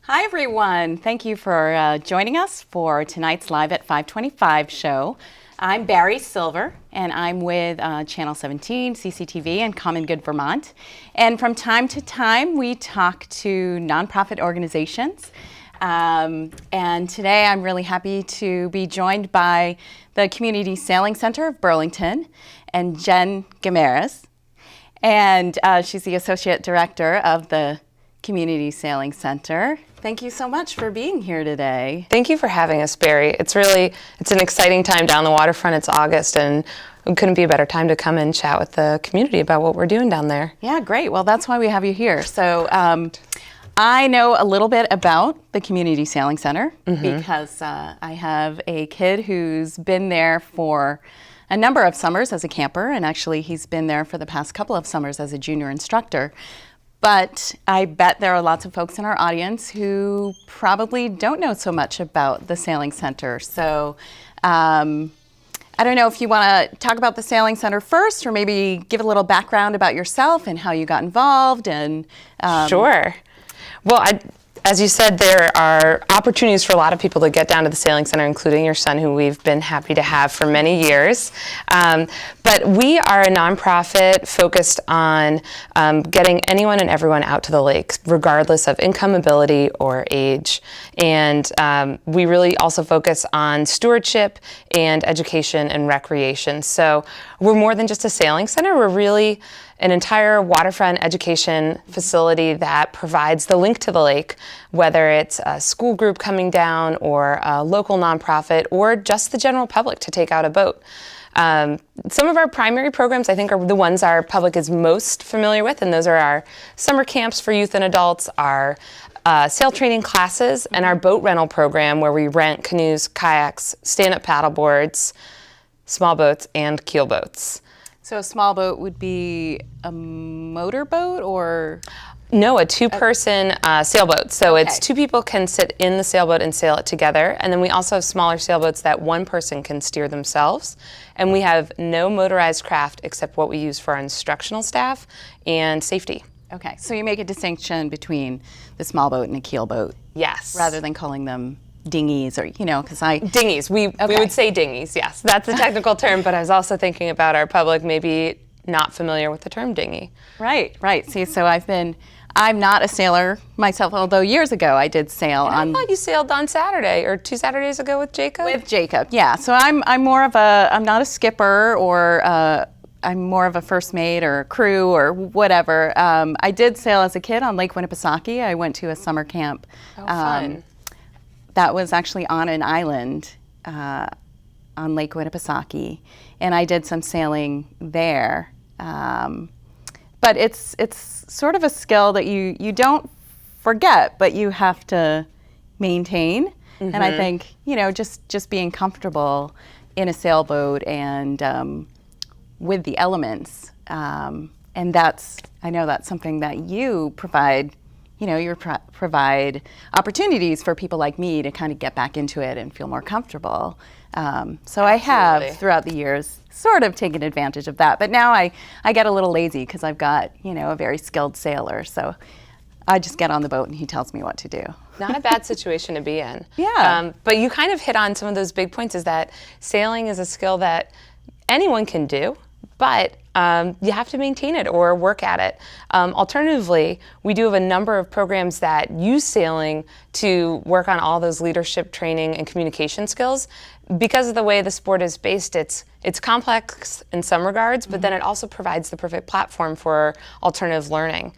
Hi, everyone. Thank you for joining us for tonight's Live at 525 show. I'm Barry Silver, and I'm with Channel 17, CCTV, and Common Good Vermont. And from time to time, we talk to nonprofit organizations. And today, I'm really happy to be joined by the Community Sailing Center of Burlington and Jen Guimarães. And she's the Associate Director of the Community Sailing Center. Thank you so much for being here today. Thank you for having us, Barry. It's an exciting time down the waterfront. It's August, and it couldn't be a better time to come and chat with the community about what we're doing down there. Yeah, great. Well, that's why we have you here. So I know a little bit about the Community Sailing Center because I have a kid who's been there for a number of summers as a camper, and actually he's been there for the past couple of summers as a junior instructor. But I bet there are lots of folks in our audience who probably don't know so much about the Sailing Center. So I don't know if you want to talk about the Sailing Center first, or maybe give a little background about yourself and how you got involved. And Sure. Well, as you said, there are opportunities for a lot of people to get down to the Sailing Center, including your son, who we've been happy to have for many years. But we are a nonprofit focused on getting anyone and everyone out to the lake, regardless of income, ability, or age. And we really also focus on stewardship and education and recreation. So we're more than just a sailing center. We're really an entire waterfront education facility that provides the link to the lake, whether it's a school group coming down or a local nonprofit or just the general public to take out a boat. Some of our primary programs, I think, are the ones our public is most familiar with, and those are our summer camps for youth and adults, our sail training classes, and our boat rental program where we rent canoes, kayaks, stand-up paddleboards, small boats, and keel boats. so a small boat would be a motorboat, or? No, a two-person sailboat. So it's two people can sit in the sailboat and sail it together. And then we also have smaller sailboats that one person can steer themselves. And we have no motorized craft except what we use for our instructional staff and safety. Okay, so you make a distinction between the small boat and a keel boat. Yes. Rather than calling them dinghies, or, because Dinghies. We would say dinghies, yes. That's a technical term, but I was also thinking about our public maybe not familiar with the term dinghy. Right. See, so I'm not a sailor myself, although years ago I did sail I thought you sailed on Saturday or 2 Saturdays ago with Jacob? with Jacob. Yeah, so I'm not a skipper, or I'm more of a first mate or crew or whatever. I did sail as a kid on Lake Winnipesaukee. I went to a summer camp. Fun. That was actually on an island on Lake Winnipesaukee, and I did some sailing there. But it's sort of a skill that you don't forget, but you have to maintain. And I think, just being comfortable in a sailboat and with the elements. And I know that's something that you provide. You provide opportunities for people like me to kind of get back into it and feel more comfortable. So I have, throughout the years, sort of taken advantage of that. But now I get a little lazy because I've got, a very skilled sailor. So I just get on the boat and he tells me what to do. Not a bad situation to be in. Yeah. But you kind of hit on some of those big points, is that sailing is a skill that anyone can do, but you have to maintain it or work at it. Alternatively, we do have a number of programs that use sailing to work on all those leadership training and communication skills. Because of the way the sport is based, it's complex in some regards, but then it also provides the perfect platform for alternative learning.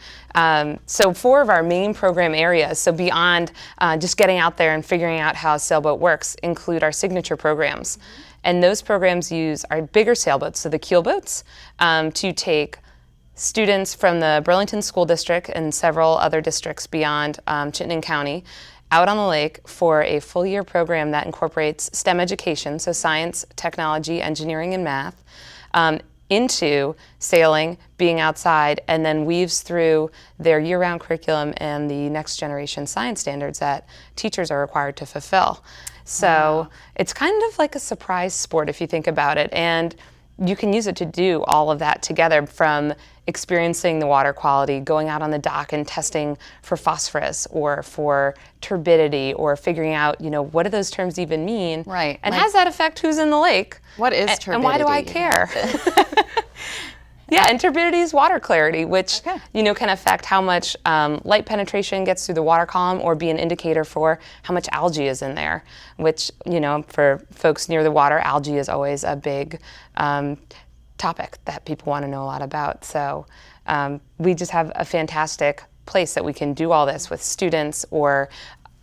So 4 of our main program areas, so beyond just getting out there and figuring out how a sailboat works, include our signature programs. And those programs use our bigger sailboats, so the keel boats, to take students from the Burlington School District and several other districts beyond Chittenden County out on the lake for a full year program that incorporates STEM education, so science, technology, engineering, and math, into sailing, being outside, and then weaves through their year-round curriculum and the next generation science standards that teachers are required to fulfill. So it's kind of like a surprise sport if you think about it. And you can use it to do all of that together, from experiencing the water quality, going out on the dock and testing for phosphorus or for turbidity, or figuring out, what do those terms even mean? Right. And how does that affect who's in the lake? What is turbidity? And why do I care? Yeah, and turbidity is water clarity, which can affect how much light penetration gets through the water column, or be an indicator for how much algae is in there, which, for folks near the water, algae is always a big topic that people want to know a lot about. So we just have a fantastic place that we can do all this with students or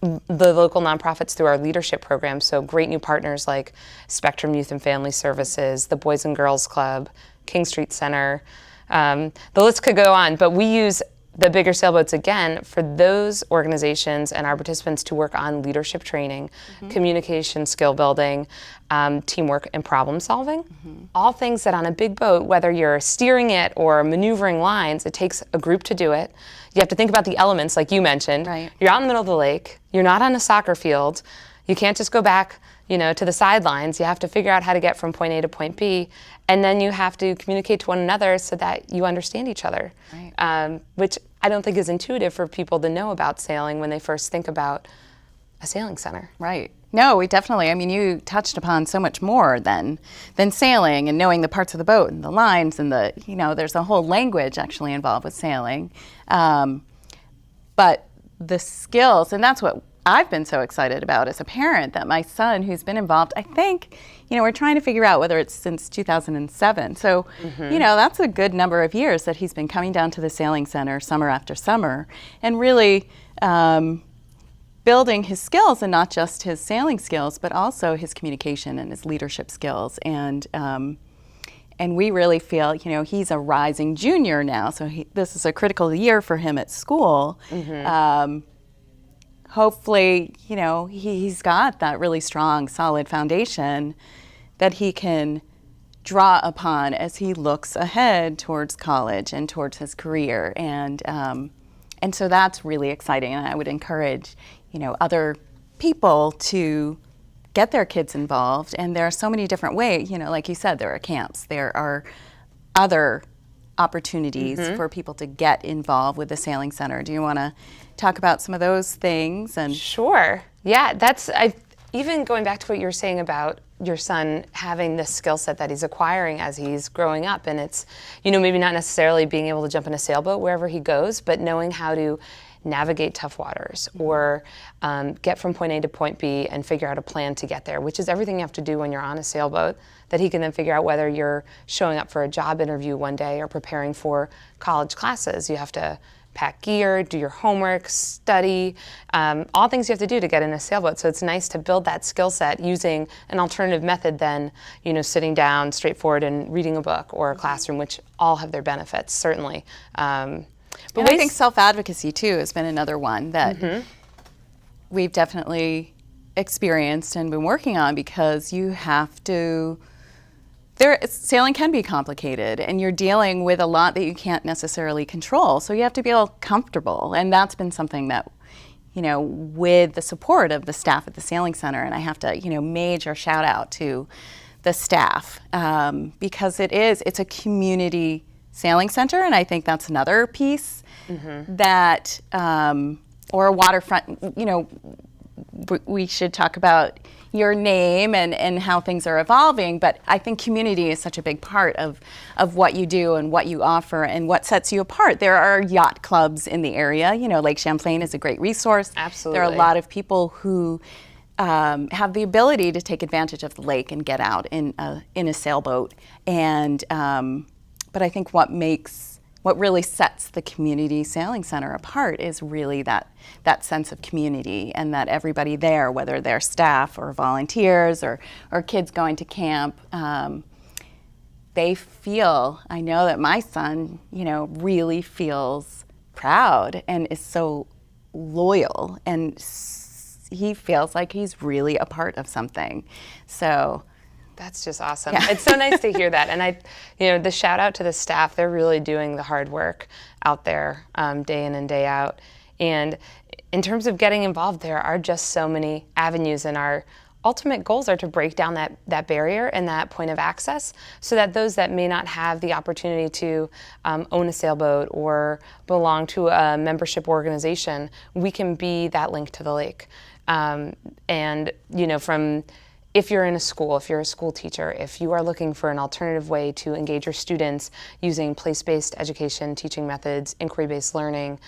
the local nonprofits through our leadership program. So great new partners like Spectrum Youth and Family Services, the Boys and Girls Club, King Street Center. The list could go on, but we use the Bigger Sailboats again for those organizations and our participants to work on leadership training, communication skill building, teamwork, and problem solving. All things that on a big boat, whether you're steering it or maneuvering lines, it takes a group to do it. You have to think about the elements, like you mentioned. Right. You're out in the middle of the lake. You're not on a soccer field. You can't just go back, to the sidelines. You have to figure out how to get from point A to point B, and then you have to communicate to one another so that you understand each other. Right. Which I don't think is intuitive for people to know about sailing when they first think about a sailing center. Right. No, we definitely. I mean, you touched upon so much more than sailing and knowing the parts of the boat and the lines and there's a whole language actually involved with sailing. But the skills, and that's what I've been so excited about as a parent, that my son, who's been involved, I think, we're trying to figure out whether it's since 2007. So, that's a good number of years that he's been coming down to the sailing center summer after summer and really building his skills, and not just his sailing skills, but also his communication and his leadership skills. And we really feel, he's a rising junior now, so this is a critical year for him at school. Hopefully, he's got that really strong, solid foundation that he can draw upon as he looks ahead towards college and towards his career. And so that's really exciting. And I would encourage, other people to get their kids involved. And there are so many different ways, like you said, there are camps, there are other opportunities for people to get involved with the Sailing Center. Do you want to talk about some of those things? And Sure. Yeah, even going back to what you were saying about your son having this skill set that he's acquiring as he's growing up, and it's, maybe not necessarily being able to jump in a sailboat wherever he goes, but knowing how to navigate tough waters or get from point A to point B and figure out a plan to get there, which is everything you have to do when you're on a sailboat, that he can then figure out whether you're showing up for a job interview one day or preparing for college classes. You have to pack gear, do your homework, study, all things you have to do to get in a sailboat. So it's nice to build that skill set using an alternative method than, sitting down straightforward and reading a book or a classroom, which all have their benefits, certainly. But I think self-advocacy, too, has been another one that we've definitely experienced and been working on, because you have to, sailing can be complicated, and you're dealing with a lot that you can't necessarily control. So you have to be all comfortable, and that's been something that, with the support of the staff at the Sailing Center, and I have to, major shout out to the staff, because it's a community sailing center, and I think that's another piece that, or a waterfront, we should talk about your name and how things are evolving, but I think community is such a big part of what you do and what you offer and what sets you apart. There are yacht clubs in the area. Lake Champlain is a great resource. Absolutely. There are a lot of people who have the ability to take advantage of the lake and get out in a sailboat. And but I think what really sets the community sailing center apart is really that sense of community, and that everybody there, whether they're staff or volunteers or kids going to camp, they feel, I know that my son, really feels proud and is so loyal, and he feels like he's really a part of something. So that's just awesome. Yeah. It's so nice to hear that. And the shout out to the staff, they're really doing the hard work out there day in and day out. And in terms of getting involved, there are just so many avenues, and our ultimate goals are to break down that barrier and that point of access so that those that may not have the opportunity to own a sailboat or belong to a membership organization, we can be that link to the lake. And, from if you're in a school, if you're a school teacher, if you are looking for an alternative way to engage your students using place-based education, teaching methods, inquiry-based learning,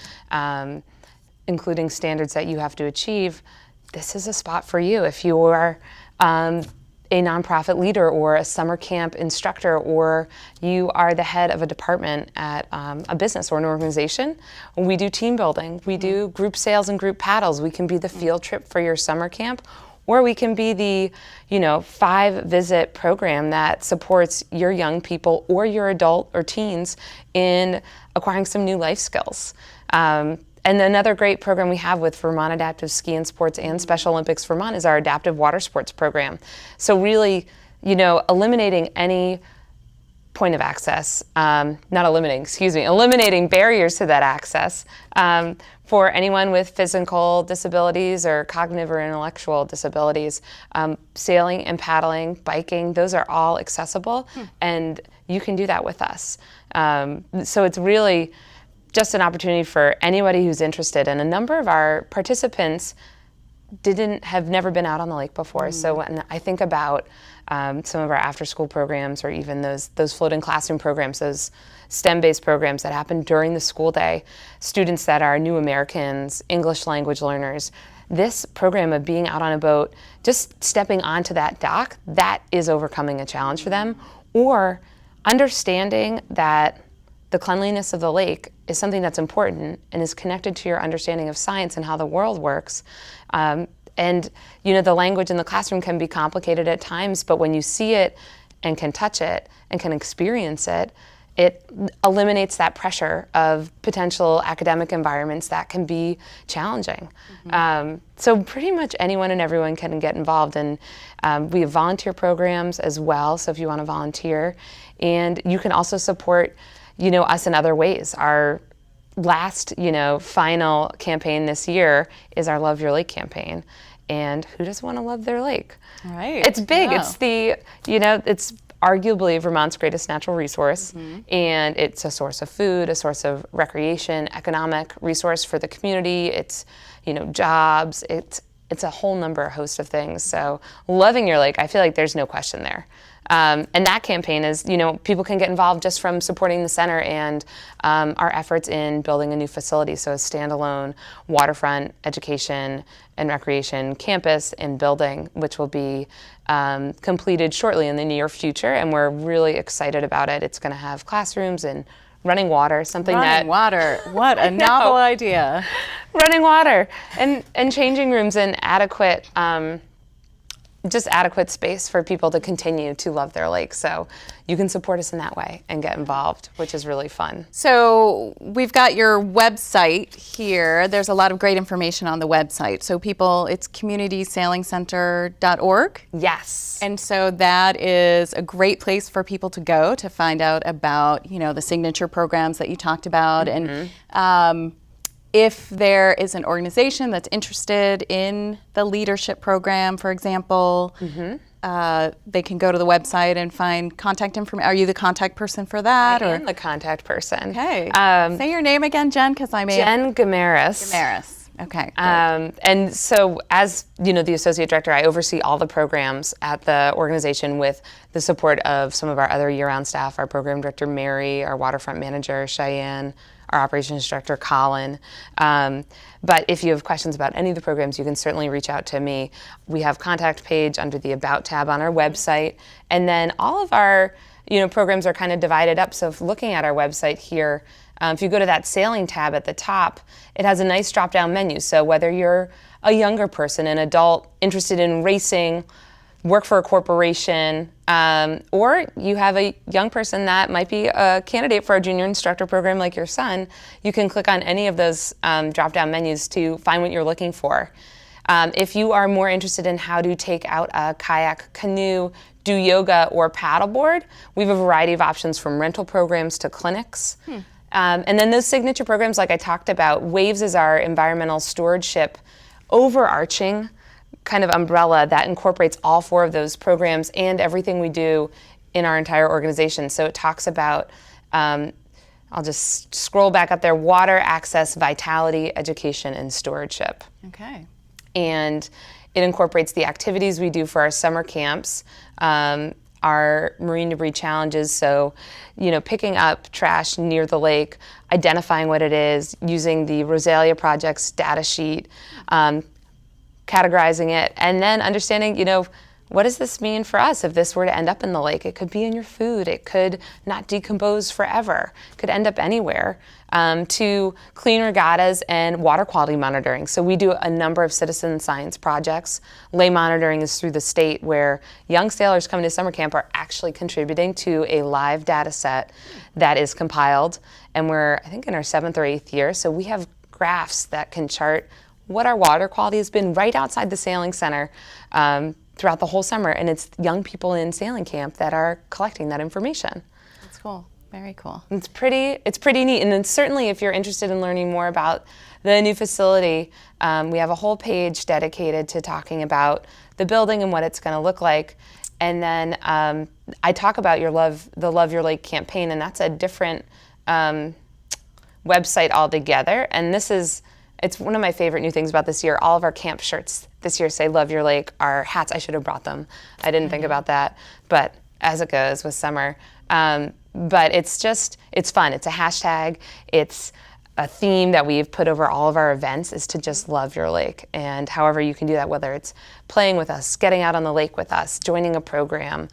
including standards that you have to achieve, this is a spot for you. If you are a nonprofit leader or a summer camp instructor, or you are the head of a department at a business or an organization, we do team building. We do group sails and group paddles. We can be the field trip for your summer camp, or we can be the 5-visit program that supports your young people or your adult or teens in acquiring some new life skills. And another great program we have with Vermont Adaptive Ski and Sports and Special Olympics Vermont is our Adaptive Water Sports program. So really, eliminating any point of access, eliminating barriers to that access for anyone with physical disabilities or cognitive or intellectual disabilities. Sailing and paddling, biking, those are all accessible, and you can do that with us. So it's really just an opportunity for anybody who's interested. And a number of our participants have never been out on the lake before. So when I think about some of our after-school programs, or even those floating classroom programs, those STEM-based programs that happen during the school day, students that are new Americans, English language learners, this program of being out on a boat, just stepping onto that dock, that is overcoming a challenge for them, or understanding that the cleanliness of the lake is something that's important and is connected to your understanding of science and how the world works. And the language in the classroom can be complicated at times, but when you see it and can touch it and can experience it, it eliminates that pressure of potential academic environments that can be challenging. So pretty much anyone and everyone can get involved, and we have volunteer programs as well, so if you want to volunteer. And you can also support us in other ways. Our last, final campaign this year is our Love Your Lake campaign. And who doesn't want to love their lake? Right. It's big. Yeah. It's arguably Vermont's greatest natural resource. And it's a source of food, a source of recreation, economic resource for the community. It's, jobs. It's a whole host of things. So loving your lake, I feel like there's no question there. And that campaign is, people can get involved just from supporting the center and our efforts in building a new facility. So a standalone waterfront education and recreation campus and building, which will be completed shortly in the near future. And we're really excited about it. It's going to have classrooms and running water, Running water. What a novel idea. Running water and changing rooms and adequate space for people to continue to love their lake. So you can support us in that way and get involved, which is really fun. So we've got your website here. There's a lot of great information on the website. So it's communitysailingcenter.org. Yes. And so that is a great place for people to go to find out about, the signature programs that you talked about. And if there is an organization that's interested in the leadership program, for example, they can go to the website and find contact information. Are you the contact person for that? I am the contact person. Okay. Say your name again, Jen, because I may Jen Gamaris. Gamaris. Okay. And so as, the associate director, I oversee all the programs at the organization with the support of some of our other year-round staff, our program director, Mary, our waterfront manager, Cheyenne, our operations director, Colin. But if you have questions about any of the programs, you can certainly reach out to me. We have a contact page under the About tab on our website. And then all of our programs are kind of divided up. So if looking at our website here, if you go to that sailing tab at the top, it has a nice drop-down menu. So whether you're a younger person, an adult interested in racing, work for a corporation, or you have a young person that might be a candidate for a junior instructor program like your son, you can click on any of those drop-down menus to find what you're looking for. If you are more interested in how to take out a kayak, canoe, do yoga, or paddleboard, we have a variety of options from rental programs to clinics. And then those signature programs like I talked about, WAVES is our environmental stewardship overarching kind of umbrella that incorporates all 4 of those programs and everything we do in our entire organization. So it talks about, I'll just scroll back up there, water, access, vitality, education, and stewardship. Okay. And it incorporates the activities we do for our summer camps, our marine debris challenges, so picking up trash near the lake, identifying what it is, using the Rosalia Project's data sheet, categorizing it, and then understanding, what does this mean for us if this were to end up in the lake? It could be in your food. It could not decompose forever. It could end up anywhere. To clean regattas and water quality monitoring. So we do a number of citizen science projects. Lay monitoring is through the state, where young sailors coming to summer camp are actually contributing to a live data set that is compiled. And we're, I think, in our 7th or 8th year. So we have graphs that can chart what our water quality has been right outside the sailing center throughout the whole summer. And it's young people in sailing camp that are collecting that information. That's cool. Very cool. It's pretty neat. And then certainly if you're interested in learning more about the new facility, we have a whole page dedicated to talking about the building and what it's going to look like. And then I talk about the Love Your Lake campaign, and that's a different website altogether. And it's one of my favorite new things about this year. All of our camp shirts this year say Love Your Lake. Our hats, I should have brought them. I didn't think about that, but as it goes with summer. But it's fun. It's a hashtag. It's a theme that we've put over all of our events, is to just love your lake. And however you can do that, whether it's playing with us, getting out on the lake with us, joining a program,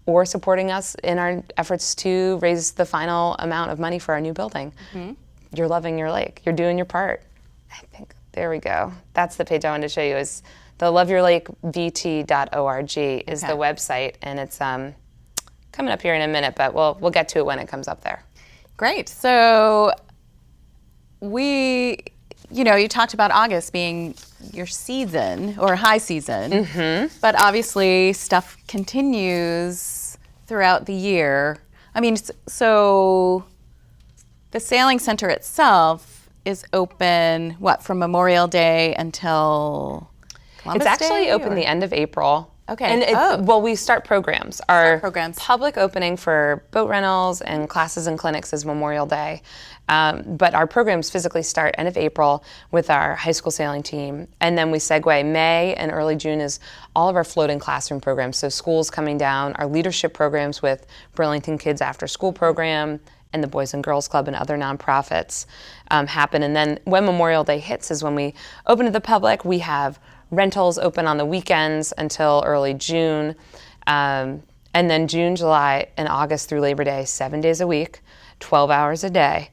or supporting us in our efforts to raise the final amount of money for our new building. Mm-hmm. You're loving your lake. You're doing your part. I think, there we go. That's the page I wanted to show you, is the loveyourlakevt.org is the website, and it's coming up here in a minute, but we'll get to it when it comes up there. Great. So you talked about August being your season, or high season, but obviously stuff continues throughout the year. I mean, so the sailing center itself is open, from Memorial Day until Columbus It's actually Day, open the end of April. Okay. And we start programs. Our public opening for boat rentals and classes and clinics is Memorial Day. But our programs physically start end of April with our high school sailing team. And then we segue. May and early June is all of our floating classroom programs. So schools coming down, our leadership programs with Burlington Kids After School program and the Boys and Girls Club and other nonprofits happen. And then when Memorial Day hits is when we open to the public. We have rentals open on the weekends until early June. And then June, July, and August through Labor Day, 7 days a week, 12 hours a day,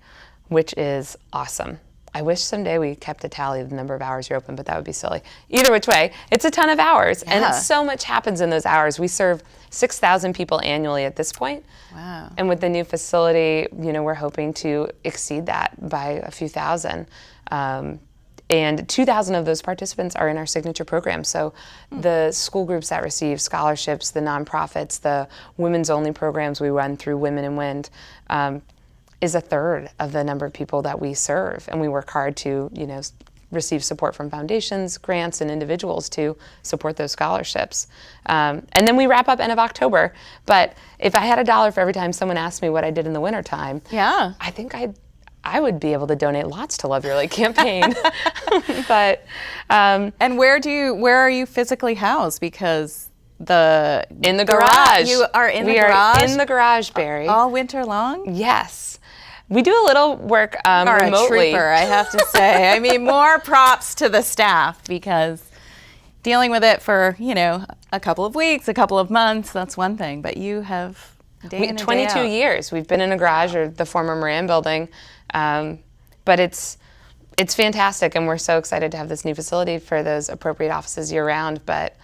which is awesome. I wish someday we kept a tally of the number of hours you're open, but that would be silly. Either which way, it's a ton of hours, and so much happens in those hours. We serve 6,000 people annually at this point. Wow. And with the new facility, we're hoping to exceed that by a few thousand. And 2,000 of those participants are in our signature program. So the school groups that receive scholarships, the nonprofits, the women's only programs we run through Women in Wind, is a third of the number of people that we serve. And we work hard to, receive support from foundations, grants, and individuals to support those scholarships. And then we wrap up end of October. But if I had $1 for every time someone asked me what I did in the wintertime, I think I would be able to donate lots to Love Your Lake campaign. But and where are you physically housed? Because in the garage. You are in the garage? We are in the garage, Barry. All winter long? Yes. We do a little work remotely. You're a trooper, I have to say. I mean, more props to the staff, because dealing with it for, a couple of weeks, a couple of months, that's one thing. But you have day in and day 22 out. years. We've been in a garage, or the former Moran building. But it's fantastic, and we're so excited to have this new facility for those appropriate offices year-round. But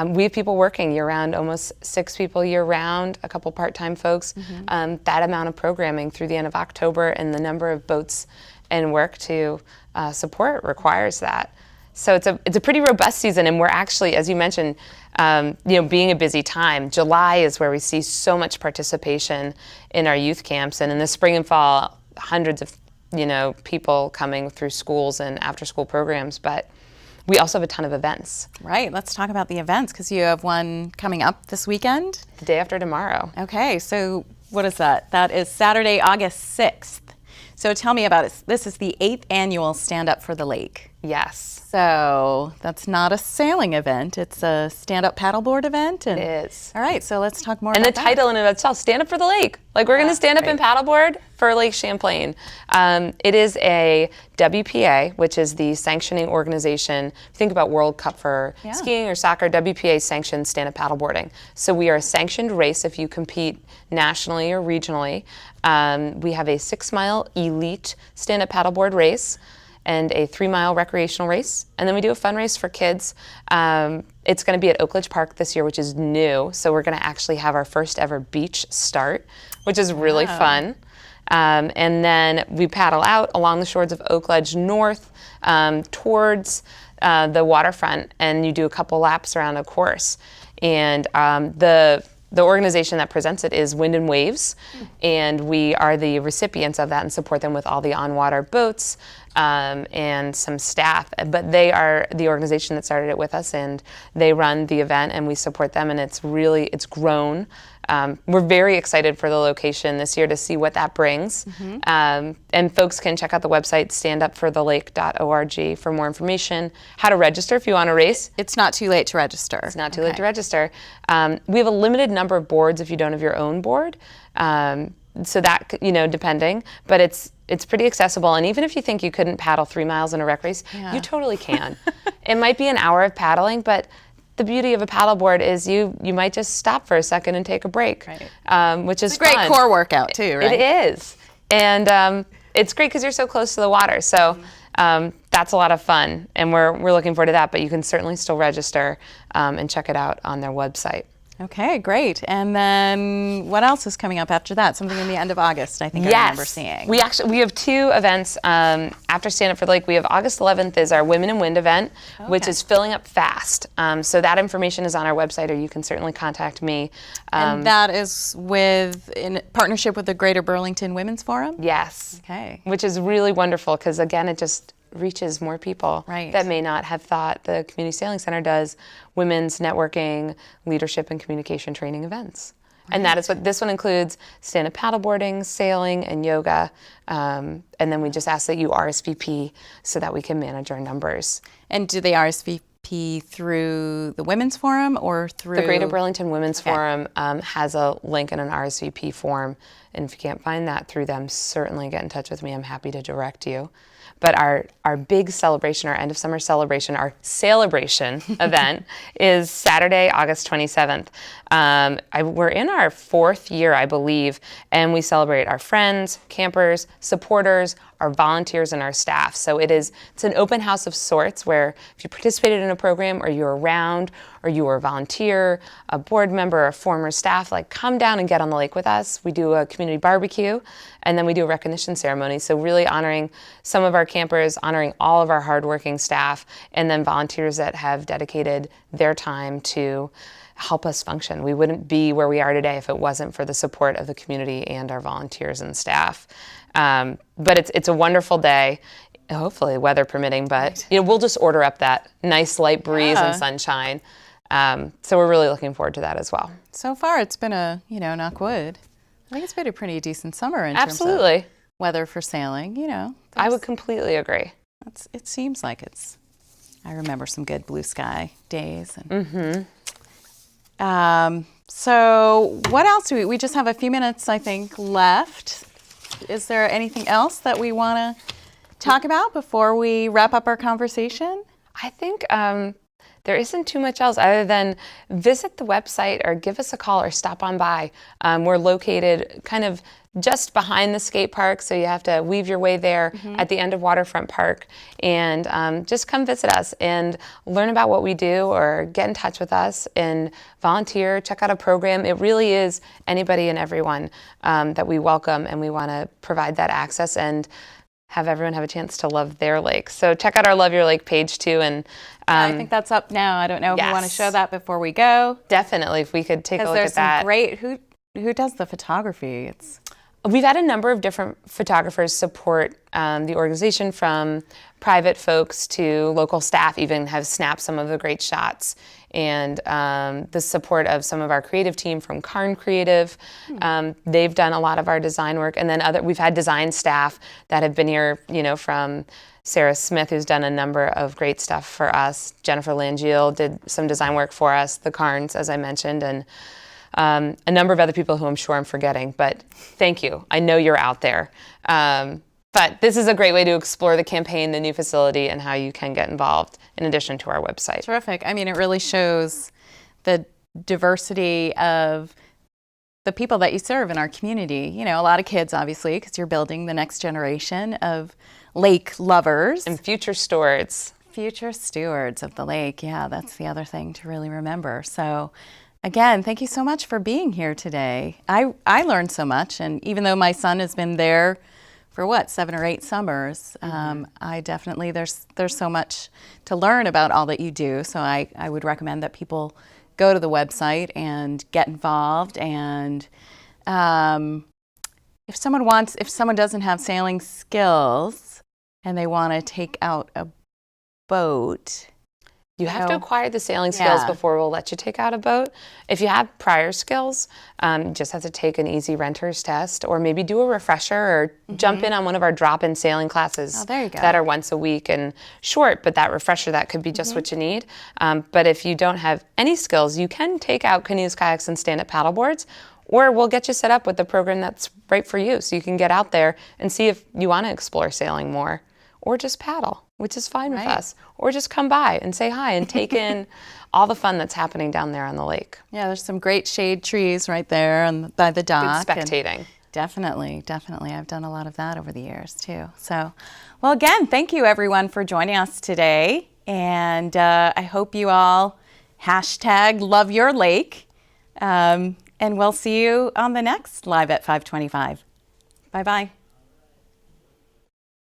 we have people working year-round, almost 6 people year-round, a couple part-time folks. That amount of programming through the end of October, and the number of boats and work to support requires that. So it's a pretty robust season, and we're actually, as you mentioned, being a busy time. July is where we see so much participation in our youth camps, and in the spring and fall, hundreds of people coming through schools and after-school programs. But we also have a ton of events. Right. Let's talk about the events because you have one coming up this weekend. The day after tomorrow. Okay. So what is that? That is Saturday, August 6th. So tell me about it. This is the 8th annual Stand Up for the Lake. Yes. So that's not a sailing event. It's a stand-up paddleboard event. And, It is. All right. So let's talk more And about the title in and of itself, Stand Up for the Lake. Like we're going to stand up and paddleboard for Lake Champlain. It is a WPA, which is the sanctioning organization. Think about World Cup for skiing or soccer. WPA sanctions stand-up paddleboarding. So we are a sanctioned race if you compete nationally or regionally. We have a 6-mile elite stand-up paddleboard race and a 3-mile recreational race. And then we do a fun race for kids. It's going to be at Oakledge Park this year, which is new. So we're going to actually have our first ever beach start, which is really fun. And then we paddle out along the shores of Oakledge north towards the waterfront, and you do a couple laps around a course. And the organization that presents it is Wind and Waves, and we are the recipients of that and support them with all the on-water boats and some staff. But they are the organization that started it with us, and they run the event, and we support them, and it's grown. We're very excited for the location this year to see what that brings. And folks can check out the website, standupforthelake.org, for more information, how to register if you want to race. It's not too late to register. It's not too late to register. We have a limited number of boards if you don't have your own board. So that, depending, but it's pretty accessible. And even if you think you couldn't paddle 3 miles in a rec race, you totally can. It might be an hour of paddling, but the beauty of a paddleboard is you might just stop for a second and take a break, which is It's a great fun. core workout too, right? It is. And it's great because you're so close to the water. So that's a lot of fun. And we're looking forward to that. But you can certainly still register and check it out on their website. Okay, great. And then what else is coming up after that? Something in the end of August, I think I remember seeing. We have 2 events after Stand Up for the Lake. We have August 11th is our Women in Wind event, which is filling up fast. So that information is on our website, or you can certainly contact me. And that is in partnership with the Greater Burlington Women's Forum? Yes. Okay. Which is really wonderful because, again, it just reaches more people that may not have thought the Community Sailing Center does women's networking, leadership, and communication training events. And that is what this one includes: stand-up paddleboarding, sailing, and yoga. And then we just ask that you RSVP so that we can manage our numbers. And do they RSVP through the Women's Forum or through? The Greater Burlington Women's Forum has a link and an RSVP form. And if you can't find that through them, certainly get in touch with me. I'm happy to direct you. But our big celebration, our end of summer celebration, our Sailebration event is Saturday, August 27th. We're in our 4th year, I believe, and we celebrate our friends, campers, supporters, our volunteers, and our staff. So it's an open house of sorts where if you participated in a program or you're around or you were a volunteer, a board member, a former staff, come down and get on the lake with us. We do a community barbecue, and then we do a recognition ceremony. So really honoring some of our campers, honoring all of our hardworking staff, and then volunteers that have dedicated their time to help us function. We wouldn't be where we are today if it wasn't for the support of the community and our volunteers and staff. But it's a wonderful day, hopefully weather permitting, but we'll just order up that nice light breeze and sunshine. So we're really looking forward to that as well. So far it's been knock wood, I think it's been a pretty decent summer in terms Absolutely. of weather for sailing, I would completely agree. It seems like I remember some good blue sky days. And, so what else do we just have a few minutes, I think, left. Is there anything else that we want to talk about before we wrap up our conversation? I think there isn't too much else other than visit the website or give us a call or stop on by. We're located kind of just behind the skate park, so you have to weave your way there at the end of Waterfront Park. And just come visit us and learn about what we do, or get in touch with us and volunteer, check out a program. It really is anybody and everyone that we welcome, and we want to provide that access and have everyone have a chance to love their lake. So check out our Love Your Lake page too. And I think that's up now. I don't know if you want to show that before we go. Definitely, if we could take a look at that. Great, who does the photography? We've had a number of different photographers support the organization, from private folks to local staff even have snapped some of the great shots. And the support of some of our creative team from Karn Creative. They've done a lot of our design work. And then we've had design staff that have been here, from Sarah Smith, who's done a number of great stuff for us. Jennifer Langiel did some design work for us, the Karns, as I mentioned, and a number of other people who I'm sure I'm forgetting, but thank you. I know you're out there. But this is a great way to explore the campaign, the new facility, and how you can get involved in addition to our website. Terrific. I mean, it really shows the diversity of the people that you serve in our community. A lot of kids, obviously, because you're building the next generation of lake lovers. And future stewards. Future stewards of the lake. Yeah, that's the other thing to really remember. So again, thank you so much for being here today. I learned so much, and even though my son has been there for 7 or 8 summers, I definitely, there's so much to learn about all that you do. So I would recommend that people go to the website and get involved. And if someone doesn't have sailing skills and they want to take out a boat, you have to acquire the sailing skills before we'll let you take out a boat. If you have prior skills, you just have to take an easy renter's test, or maybe do a refresher, or jump in on one of our drop-in sailing classes that are once a week and short, but that refresher, that could be just what you need. But if you don't have any skills, you can take out canoes, kayaks, and stand-up paddleboards, or we'll get you set up with the program that's right for you, so you can get out there and see if you want to explore sailing more, or just paddle, which is fine with us, or just come by and say hi and take in all the fun that's happening down there on the lake. Yeah, there's some great shade trees right there by the dock. Good spectating. Definitely. I've done a lot of that over the years too. So, well, again, thank you everyone for joining us today. And I hope you all #LoveYourLake. And we'll see you on the next Live at 525. Bye-bye.